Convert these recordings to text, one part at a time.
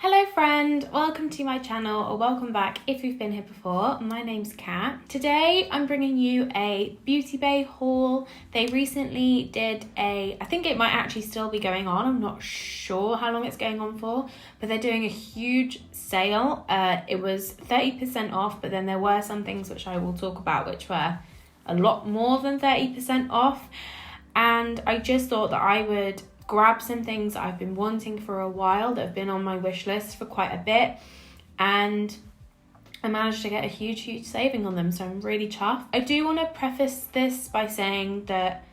Hello friend, welcome to my channel, or welcome back if you've been here before. My name's Kat. Today I'm bringing you a Beauty Bay haul. They recently did I think it might actually still be going on, I'm not sure how long it's going on for, but they're doing a huge sale. It was 30% off, but then there were some things which I will talk about which were a lot more than 30% off, and I just thought that I would grab some things that I've been wanting for a while that have been on my wish list for quite a bit, and I managed to get a huge saving on them, so I'm really chuffed. I do want to preface this by saying that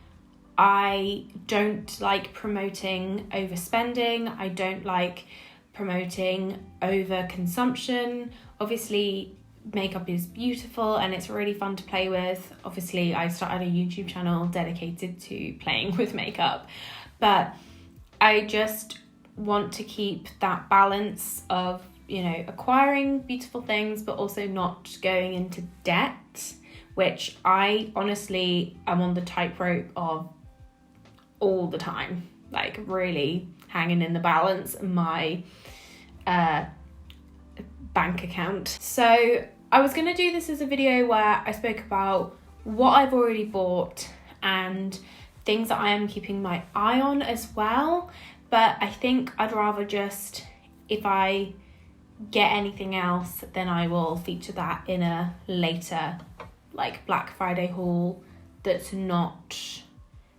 I don't like promoting overspending. I don't like promoting overconsumption. Obviously makeup is beautiful and it's really fun to play with. Obviously I started a YouTube channel dedicated to playing with makeup, but I just want to keep that balance of, acquiring beautiful things, but also not going into debt, which I honestly am on the tightrope of all the time, like really hanging in the balance my bank account. So I was going to do this as a video where I spoke about what I've already bought and things that I am keeping my eye on as well, but I think I'd rather just, if I get anything else, then I will feature that in a later like Black Friday haul that's not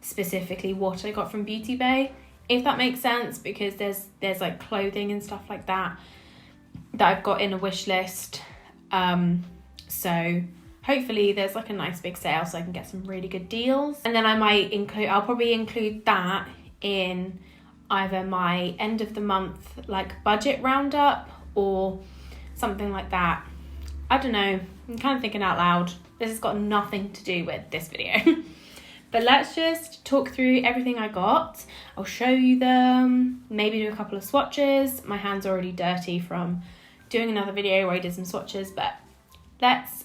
specifically what I got from Beauty Bay, if that makes sense, because there's like clothing and stuff like that I've got in a wish list, so hopefully there's like a nice big sale so I can get some really good deals. And then I'll probably include that in either my end of the month like budget roundup or something like that. I don't know, I'm kind of thinking out loud. This has got nothing to do with this video. But let's just talk through everything I got. I'll show you them, maybe do a couple of swatches. My hand's already dirty from doing another video where I did some swatches, but let's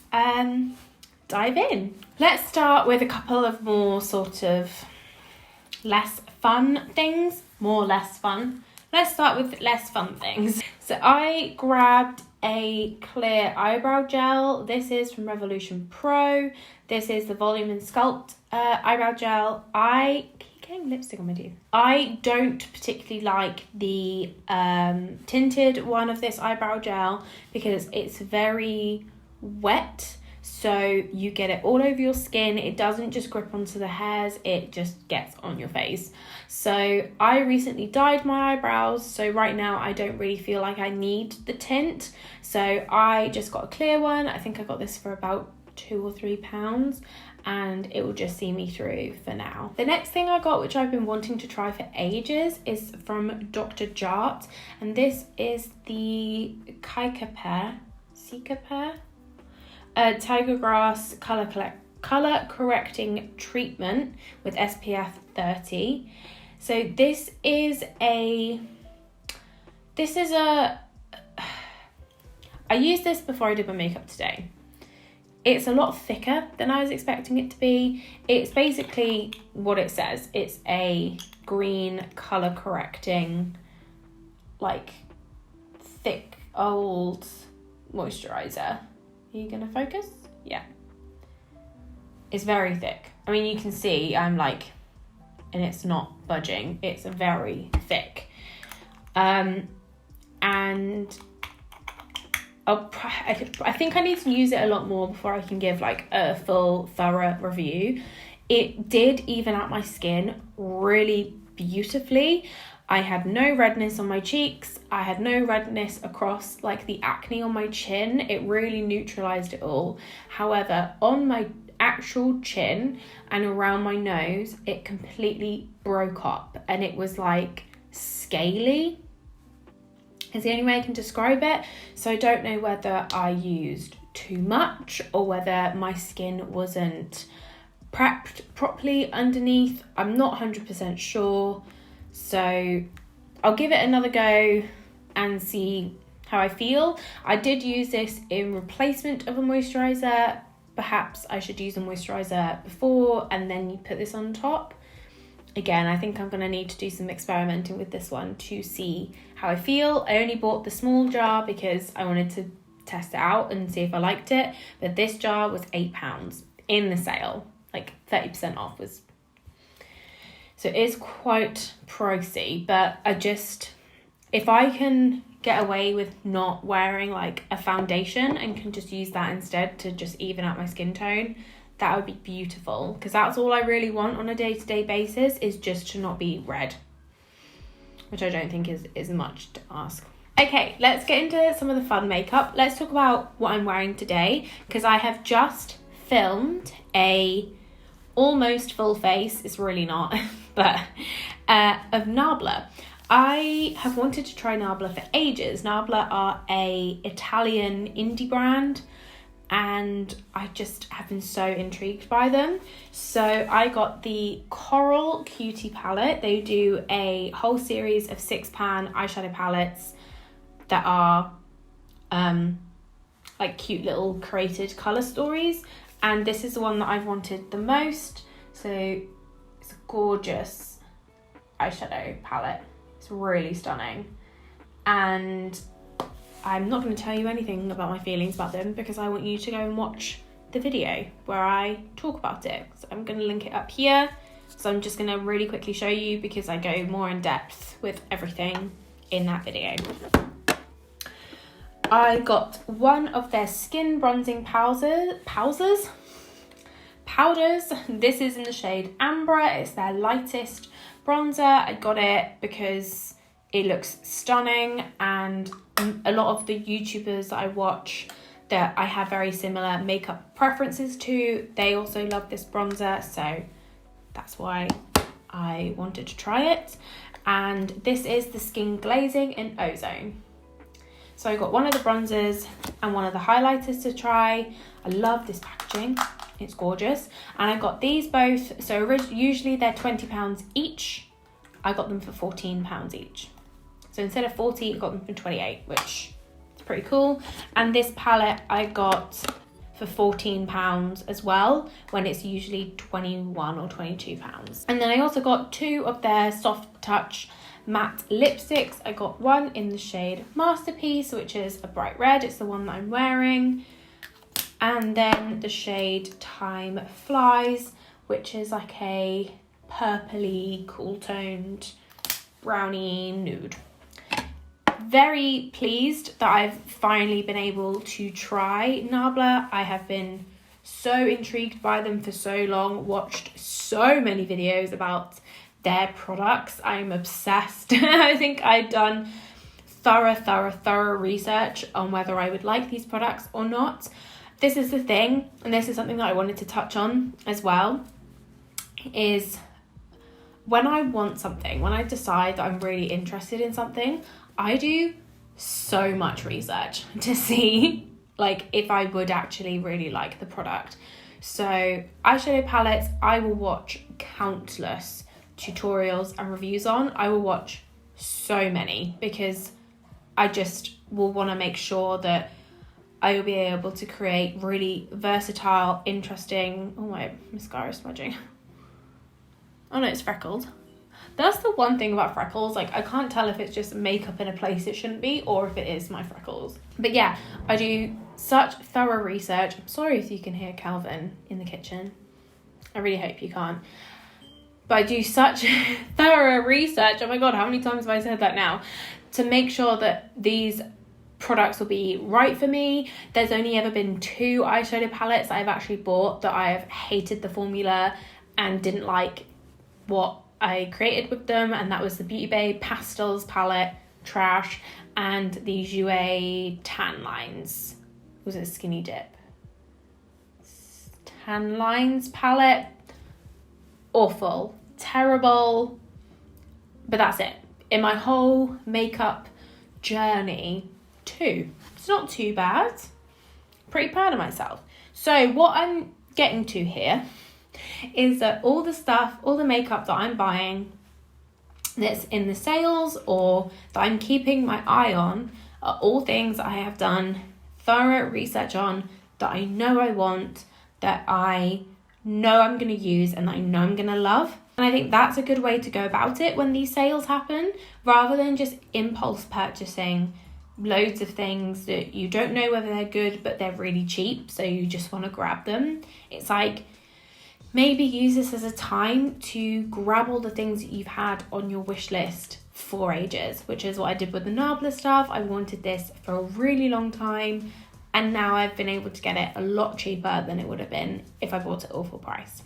dive in. Let's start with a couple of more sort of less fun things. Let's start with less fun things. So I grabbed a clear eyebrow gel. This is from Revolution Pro. This is the Volume and Sculpt eyebrow gel. I keep getting lipstick on my teeth. I don't particularly like the tinted one of this eyebrow gel because it's very wet, so you get it all over your skin. It doesn't just grip onto the hairs, it just gets on your face. So I recently dyed my eyebrows, so right now I don't really feel like I need the tint, so I just got a clear one. I think I got this for about £2 or £3, and it will just see me through for now. The next thing I got, which I've been wanting to try for ages, is from Dr. Jart, and this is the Cicapair Tiger Grass color correcting treatment with SPF 30. So this is I used this before I did my makeup today. It's a lot thicker than I was expecting it to be. It's basically what it says. It's a green color correcting, like thick old moisturizer. Are you gonna focus? Yeah. It's very thick. I mean, you can see I'm like, and it's not budging. It's very thick. And I think I need to use it a lot more before I can give like a full thorough review. It did even out my skin really beautifully. I had no redness on my cheeks. I had no redness across like the acne on my chin. It really neutralized it all. However, on my actual chin and around my nose, it completely broke up and it was like scaly. Is the only way I can describe it. So I don't know whether I used too much or whether my skin wasn't prepped properly underneath. I'm not 100% sure. So I'll give it another go and see how I feel. I did use this in replacement of a moisturizer. Perhaps I should use a moisturizer before and then you put this on top. again, I think I'm going to need to do some experimenting with this one to see how I feel. I only bought the small jar because I wanted to test it out and see if I liked it. But this jar was £8 in the sale, like 30% off was. So it is quite pricey, but if I can get away with not wearing like a foundation and can just use that instead to just even out my skin tone, that would be beautiful, because that's all I really want on a day-to-day basis, is just to not be red, which I don't think is much to ask. Okay, let's get into some of the fun makeup. Let's talk about what I'm wearing today, because I have just filmed a almost full face, it's really not, but of Nabla. I have wanted to try Nabla for ages. Nabla are a Italian indie brand, and I just have been so intrigued by them. So I got the Coral Cutie palette. They do a whole series of 6-pan eyeshadow palettes that are like cute little created colour stories, and this is the one that I've wanted the most. So it's a gorgeous eyeshadow palette. It's really stunning, and I'm not going to tell you anything about my feelings about them because I want you to go and watch the video where I talk about it. So I'm going to link it up here. So I'm just going to really quickly show you because I go more in depth with everything in that video. I got one of their skin bronzing powders. This is in the shade Ambra. It's their lightest bronzer. I got it because it looks stunning, and a lot of the YouTubers that I watch that I have very similar makeup preferences to, they also love this bronzer, so that's why I wanted to try it. And this is the Skin Glazing in Ozone. So I got one of the bronzers and one of the highlighters to try. I love this packaging, it's gorgeous. And I got these both, so usually they're £20 each. I got them for £14 each. So instead of 40, I got them for 28, which is pretty cool. And this palette I got for £14 as well, when it's usually £21 or £22. And then I also got two of their Soft Touch matte lipsticks. I got one in the shade Masterpiece, which is a bright red. It's the one that I'm wearing. And then the shade Time Flies, which is like a purpley, cool toned brownie nude. Very pleased that I've finally been able to try Nabla. I have been so intrigued by them for so long, watched so many videos about their products. I'm obsessed. I think I've done thorough research on whether I would like these products or not. This is the thing, and this is something that I wanted to touch on as well, is when I want something, when I decide that I'm really interested in something, I do so much research to see like if I would actually really like the product. So eyeshadow palettes, I will watch countless tutorials and reviews on. I will watch so many because I just will want to make sure that I will be able to create really versatile, interesting... Oh, my mascara is smudging. Oh no, it's freckled. That's the one thing about freckles, like I can't tell if it's just makeup in a place it shouldn't be or if it is my freckles. But yeah, I do such thorough research. I'm sorry if you can hear Calvin in the kitchen. I really hope you can't. But I do such thorough research, oh my god, how many times have I said that now? To make sure that these products will be right for me. There's only ever been 2 eyeshadow palettes I've actually bought that I have hated the formula and didn't like what I created with them, and that was the Beauty Bay Pastels palette, trash, and the Jouer Tan Lines. Was it Skinny Dip? Tan Lines palette. Awful. Terrible. But that's it. In my whole makeup journey, 2. It's not too bad. Pretty proud of myself. So what I'm getting to here is that all the stuff, all the makeup that I'm buying that's in the sales or that I'm keeping my eye on are all things I have done thorough research on, that I know I want, that I know I'm going to use and that I know I'm going to love. And I think that's a good way to go about it when these sales happen, rather than just impulse purchasing loads of things that you don't know whether they're good, but they're really cheap, so you just want to grab them. It's like, maybe use this as a time to grab all the things that you've had on your wish list for ages, which is what I did with the nabla stuff. I wanted this for a really long time, and now I've been able to get it a lot cheaper than it would have been if I bought it all full price.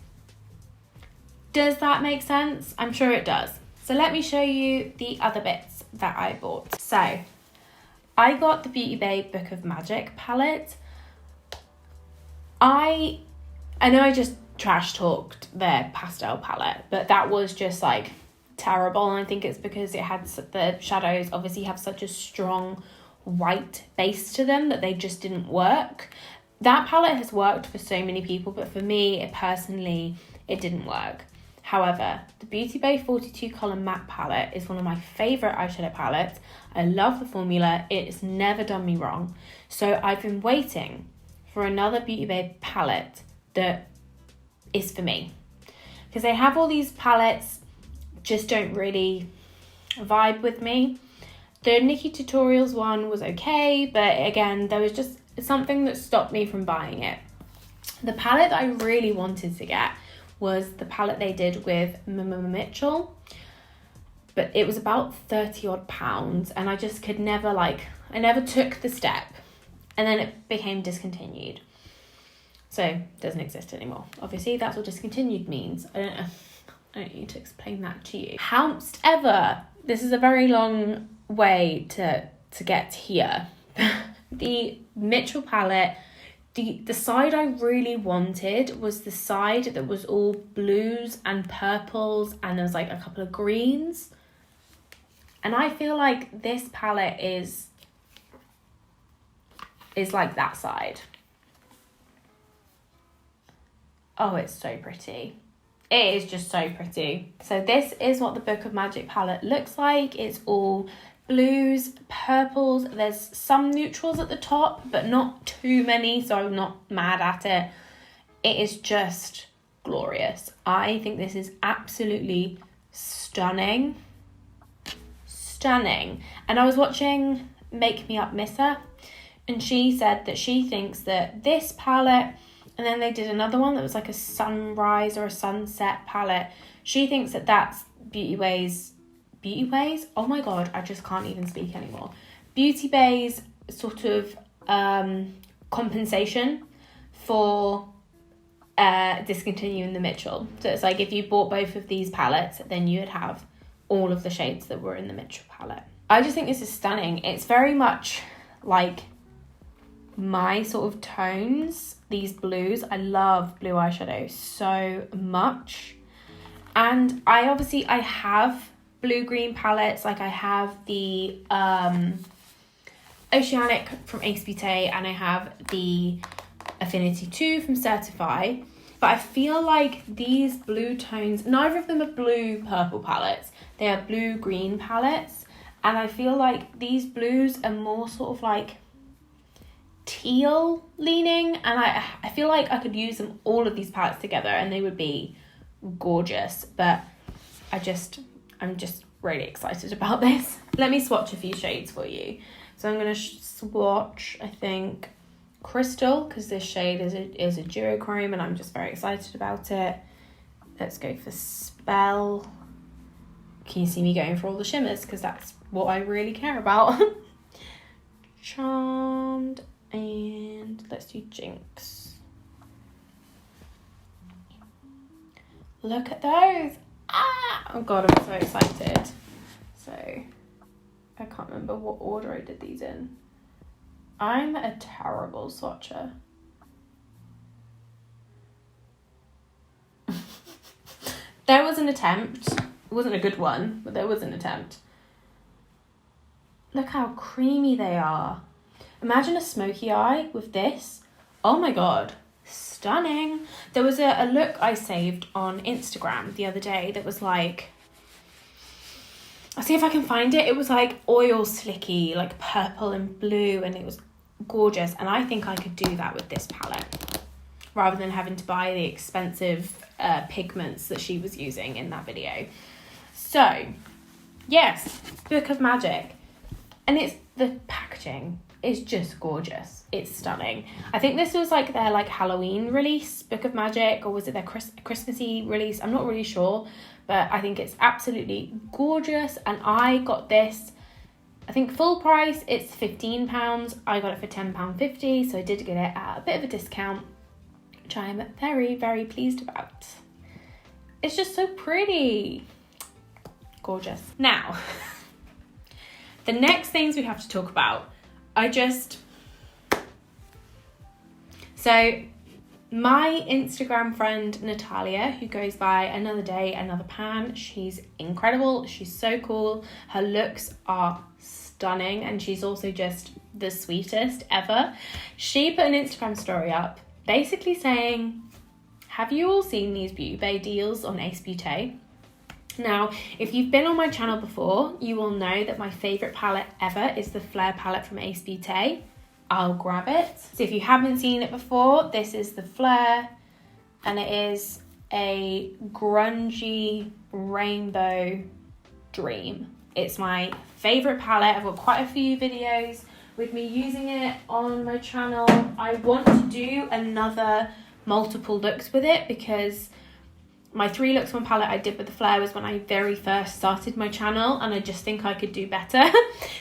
Does that make sense? I'm sure it does. So let me show you the other bits that I bought. So I got the Beauty Bay Book of Magic palette. I know I just trash talked their pastel palette, but that was just like terrible, and I think it's because it had the shadows obviously have such a strong white base to them that they just didn't work. That palette has worked for so many people, but for me, it didn't work. However, the Beauty Bay 42 Color Matte palette is one of my favourite eyeshadow palettes. I love the formula. It's never done me wrong. So I've been waiting for another Beauty Bay palette that is for me. Because they have all these palettes, just don't really vibe with me. The Nikki Tutorials one was okay, but again, there was just something that stopped me from buying it. The palette that I really wanted to get was the palette they did with Mitchell, but it was about 30 odd pounds, and I just could never I never took the step, and then it became discontinued. So it doesn't exist anymore. Obviously, that's what discontinued means. I don't need to explain that to you. However, this is a very long way to get here. The Mitchell palette, the side I really wanted was the side that was all blues and purples, and there was like a couple of greens. And I feel like this palette is like that side. Oh, it's so pretty. It is just so pretty. So this is what the Book of Magic palette looks like. It's all blues, purples. There's some neutrals at the top, but not too many, so I'm not mad at it. It is just glorious. I think this is absolutely stunning. Stunning. And I was watching Make Me Up Missa, and she said that she thinks that this palette, and then they did another one that was like a sunrise or a sunset palette. She thinks that that's Beauty Bay's, oh my God, I just can't even speak anymore. Beauty Bay's sort of compensation for discontinuing the Mitchell. So it's like if you bought both of these palettes, then you would have all of the shades that were in the Mitchell palette. I just think this is stunning. It's very much like my sort of tones, these blues. I love blue eyeshadow so much. And I have blue-green palettes. Like I have the Oceanic from Ace Beaute, and I have the Affinity 2 from Certify. But I feel like these blue tones, neither of them are blue-purple palettes. They are blue-green palettes. And I feel like these blues are more sort of like teal leaning, and I feel like I could use them, all of these palettes together, and they would be gorgeous. But I'm just really excited about this. Let me swatch a few shades for you. So I'm going to swatch, I think, Crystal, because this shade is a duochrome, and I'm just very excited about it. Let's go for Spell. Can you see me going for all the shimmers? Because that's what I really care about. Charmed, and let's do Jinx. Look at those. Ah! Oh God, I'm so excited. So, I can't remember what order I did these in. I'm a terrible swatcher. There was an attempt. It wasn't a good one, but there was an attempt. Look how creamy they are. Imagine a smoky eye with this. Oh my God. Stunning. There was a look I saved on Instagram the other day that was like, I'll see if I can find it. It was like oil slicky, like purple and blue, and it was gorgeous. And I think I could do that with this palette. rather than having to buy the expensive pigments that she was using in that video. So yes, Book of Magic, and it's the packaging is just gorgeous. It's stunning. I think this was like their like Halloween release, Book of Magic, or was it their Christmassy release? I'm not really sure, but I think it's absolutely gorgeous. And I got this, I think full price, it's £15. I got it for £10.50, so I did get it at a bit of a discount, which I am very, very pleased about. It's just so pretty. Gorgeous. Now, the next things we have to talk about, so my Instagram friend Natalia, who goes by Another Day, Another Pan, she's incredible. She's so cool. Her looks are stunning, and she's also just the sweetest ever. She put an Instagram story up basically saying, have you all seen these beaute deals on Ace Beaute? Now, if you've been on my channel before, you will know that my favourite palette ever is the Flare palette from Ace Beaute. I'll grab it. So if you haven't seen it before, this is the Flare, and it is a grungy rainbow dream. It's my favourite palette. I've got quite a few videos with me using it on my channel. I want to do another multiple looks with it, because my 3 looks one palette I did with the Flare was when I very first started my channel, and I just think I could do better.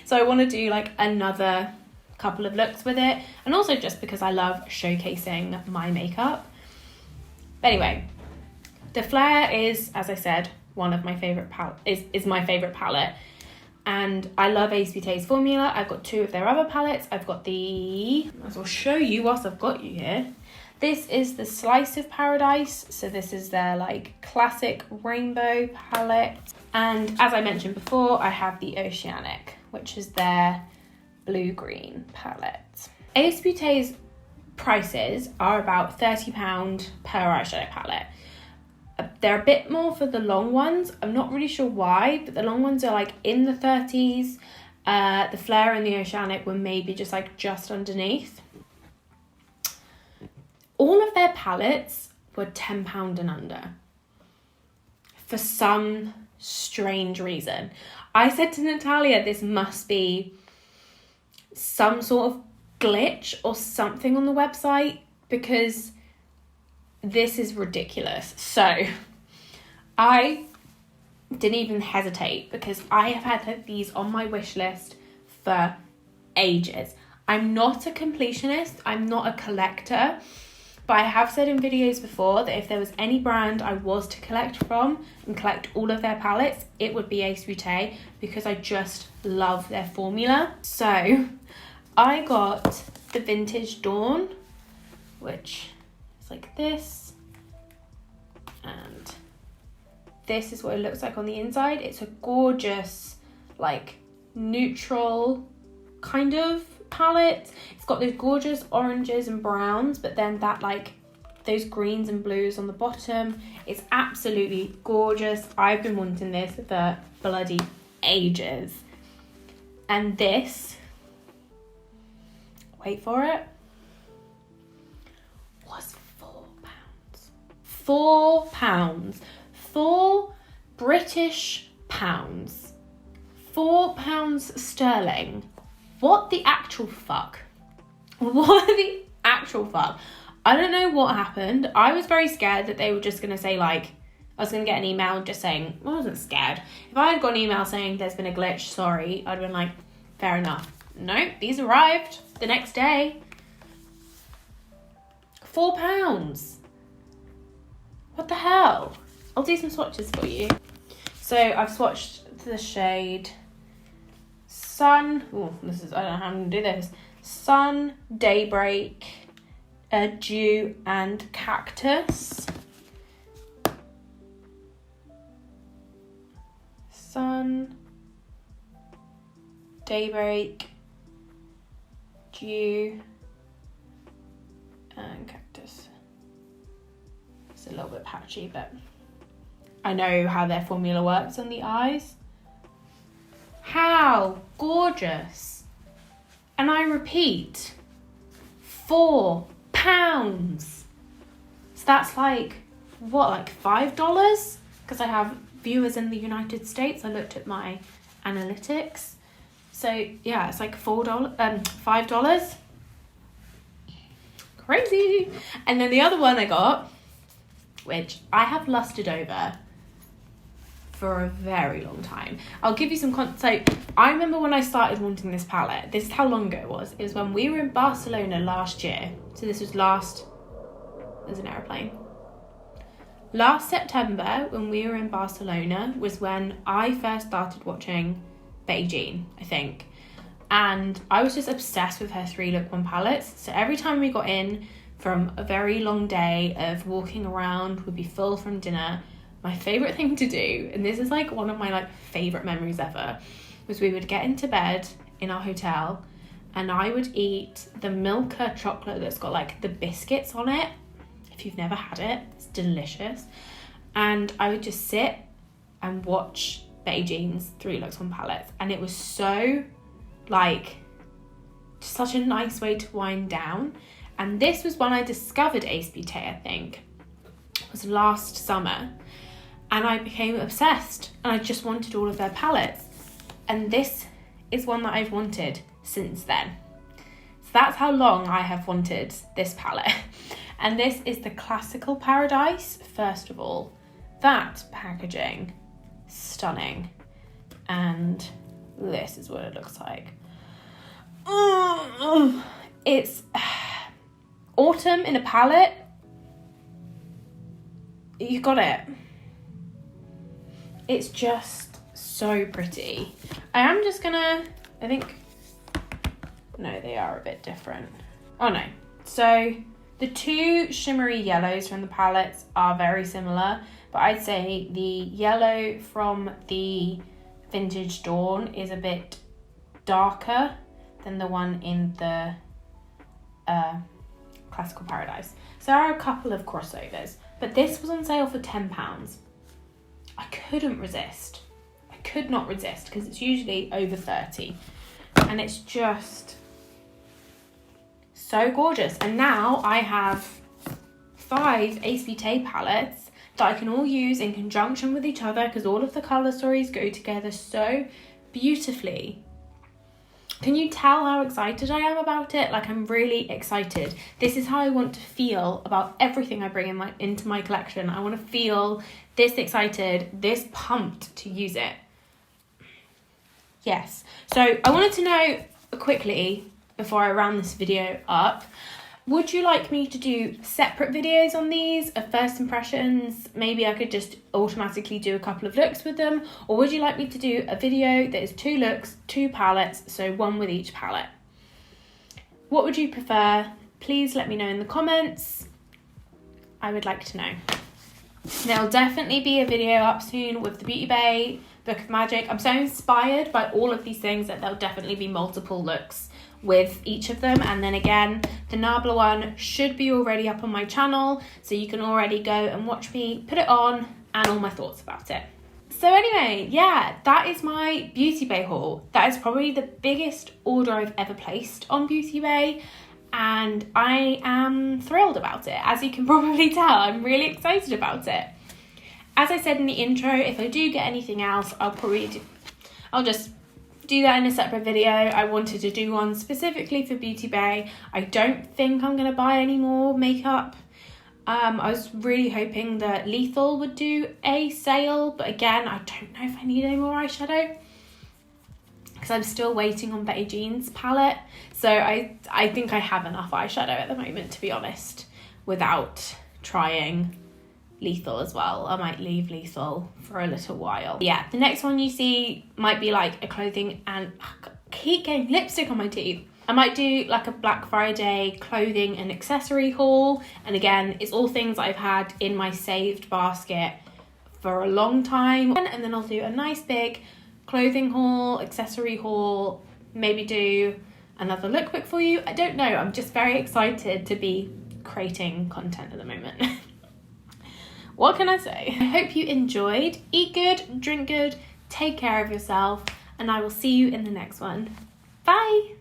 So I want to do like another couple of looks with it, and also just because I love showcasing my makeup. But anyway, the Flare is, as I said, one of my favourite is my favourite palette, and I love Ace Beaute's formula. I've got 2 of their other palettes. I've got the, I might as well show you whilst I've got you here. This is the Slice of Paradise, so this is their like classic rainbow palette. And as I mentioned before, I have the Oceanic, which is their blue-green palette. Ace Beaute's prices are about £30 per eyeshadow palette. They're a bit more for the long ones. I'm not really sure why, but the long ones are like in the 30s. The Flare and the Oceanic were maybe just underneath. All of their palettes were £10 and under for some strange reason. I said to Natalia, this must be some sort of glitch or something on the website, because this is ridiculous. So I didn't even hesitate, because I have had these on my wish list for ages. I'm not a completionist, I'm not a collector, but I have said in videos before that if there was any brand I was to collect from and collect all of their palettes, it would be Ace Beaute, because I just love their formula. So I got the Vintage Dawn, which is like this, and this is what it looks like on the inside. It's a gorgeous, like, neutral kind of palette. It's got those gorgeous oranges and browns, but then that like those greens and blues on the bottom. It's absolutely gorgeous. I've been wanting this for bloody ages. And this, wait for it, was £4. £4. 4 British pounds. £4 sterling. What the actual fuck? What the actual fuck? I don't know what happened. I was very scared that they were just going to say, like, I was going to get an email just saying, well, I wasn't scared. If I had got an email saying there's been a glitch, sorry, I'd have been like, fair enough. No, these arrived the next day. £4. What the hell? I'll do some swatches for you. So I've swatched the shade Sun. Oh, this is, I don't know how I'm going to do this. Sun, Daybreak, Dew, and Cactus. Sun, Daybreak, Dew, and Cactus. It's a little bit patchy, but I know how their formula works on the eyes. How gorgeous. And I repeat, £4. So that's like, what, like $5? Because I have viewers in the United States. I looked at my analytics. So yeah, it's like $5. Crazy. And then the other one I got, which I have lusted over for a very long time. I'll give you some so I remember when I started wanting this palette. This is how long ago it was. It was when we were in Barcelona last year. So this was there's an aeroplane. Last September, when we were in Barcelona, was when I first started watching Betty Jean, I think. And I was just obsessed with her 3-look-1 palettes. So every time we got in from a very long day of walking around, we'd be full from dinner, my favourite thing to do, and this is like one of my like favourite memories ever, was we would get into bed in our hotel and I would eat the Milka chocolate that's got like the biscuits on it. If you've never had it, it's delicious. And I would just sit and watch Betty Jean's 3-Lux-1 palettes, and it was so like just such a nice way to wind down. And this was when I discovered Ace Beaute, I think. It was last summer, and I became obsessed and I just wanted all of their palettes, and this is one that I've wanted since then. So that's how long I have wanted this palette. And this is the Classical Paradise. First of all, that packaging, stunning. And this is what it looks like. It's autumn in a palette. You got it. It's just so pretty. I am just gonna, I think, no, they are a bit different. Oh no. So the two shimmery yellows from the palettes are very similar, but I'd say the yellow from the Vintage Dawn is a bit darker than the one in the Classical Paradise. So there are a couple of crossovers, but this was on sale for £10. I couldn't resist. I could not resist, because it's usually over 30, and it's just so gorgeous. And now I have 5 Ace Beaute palettes that I can all use in conjunction with each other, because all of the colour stories go together so beautifully. Can you tell how excited I am about it? Like, I'm really excited. This is how I want to feel about everything I bring into my collection. I want to feel this excited, this pumped to use it. Yes. So I wanted to know quickly, before I round this video up, would you like me to do separate videos on these of first impressions? Maybe I could just automatically do a couple of looks with them, or would you like me to do a video that is 2 looks, 2 palettes, so 1 with each palette? What would you prefer? Please let me know in the comments. I would like to know. There'll definitely be a video up soon with the Beauty Bay Book of Magic. I'm so inspired by all of these things that there'll definitely be multiple looks with each of them. And then again, the Nabla one should be already up on my channel, so you can already go and watch me put it on and all my thoughts about it. So anyway, yeah, that is my Beauty Bay haul. That is probably the biggest order I've ever placed on Beauty Bay, and I am thrilled about it. As you can probably tell, I'm really excited about it. As I said in the intro, if I do get anything else, I'll just do that in a separate video. I wanted to do one specifically for Beauty Bay. I don't think I'm going to buy any more makeup. I was really hoping that Lethal would do a sale, but again, I don't know if I need any more eyeshadow, because I'm still waiting on Betty Jean's palette. So I think I have enough eyeshadow at the moment, to be honest, without trying Lethal as well. I might leave Lethal for a little while. Yeah, the next one you see might be like a clothing, and I keep getting lipstick on my teeth. I might do like a Black Friday clothing and accessory haul, and again, it's all things I've had in my saved basket for a long time. And then I'll do a nice big clothing haul, accessory haul, maybe do another lookbook for you. I don't know, I'm just very excited to be creating content at the moment. What can I say? I hope you enjoyed. Eat good, drink good, take care of yourself, and I will see you in the next one. Bye!